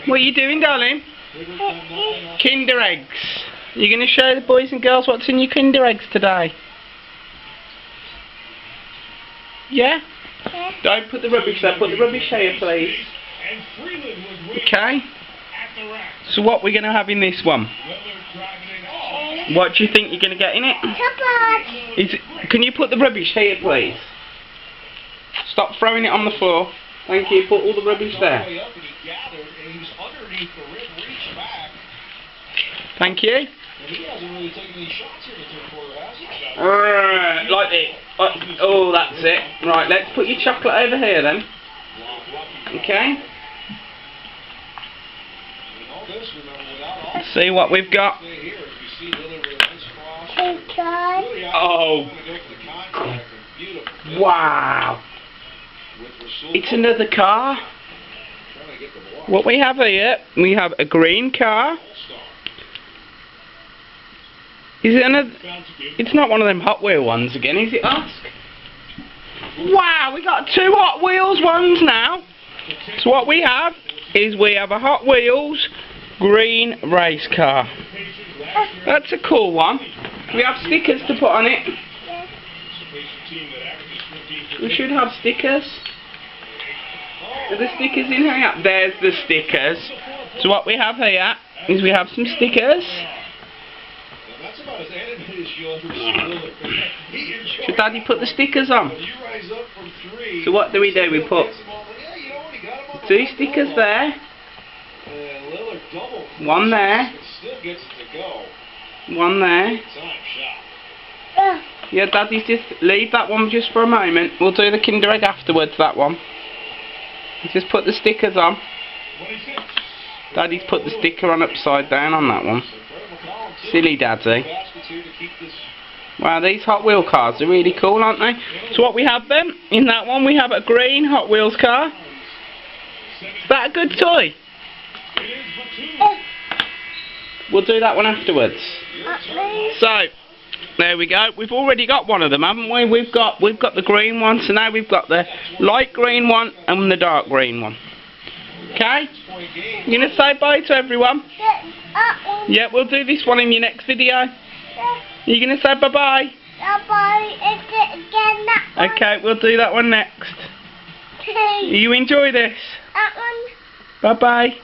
What are you doing, darling? Kinder eggs. You're going to show the boys and girls what's in your Kinder eggs today? Yeah? Don't put the rubbish there. Put the rubbish here, please. Okay? So what we're going to have in this one? What do you think you're going to get in it? Can you put the rubbish here, please? Stop throwing it on the floor. Thank you. Put all the rubbish there. Thank you. Like it. Oh, that's it. Right, let's put your chocolate over here then. Okay. See what we've got. Oh. Wow. It's another car. What we have here, we have a green car. Is it another? It's not one of them Hot Wheel ones again, is it? Ask. Wow, we got two Hot Wheels ones now. So what we have is we have a Hot Wheels green race car. That's a cool one. We have stickers to put on it. We should have stickers. Are the stickers in here? There's the stickers. So what we have here is we have some stickers. Should Daddy put the stickers on? So what do? We put 2 stickers there. One there. One there. Yeah, Daddy's just leave that one just for a moment. We'll do the Kinder Egg afterwards, that one. Just put the stickers on. Daddy's put the sticker on upside down on that one. Silly Daddy. Wow, these Hot Wheel cars are really cool, aren't they? So what we have then, in that one we have a green Hot Wheels car. Is that a good toy? We'll do that one afterwards. So, there we go. We've already got one of them, haven't we? We've got the green one, so now we've got the light green one and the dark green one. Okay? You gonna say bye to everyone? Yeah, we'll do this one in your next video. You gonna say bye bye? Okay, we'll do that one next. You enjoy this? Bye bye.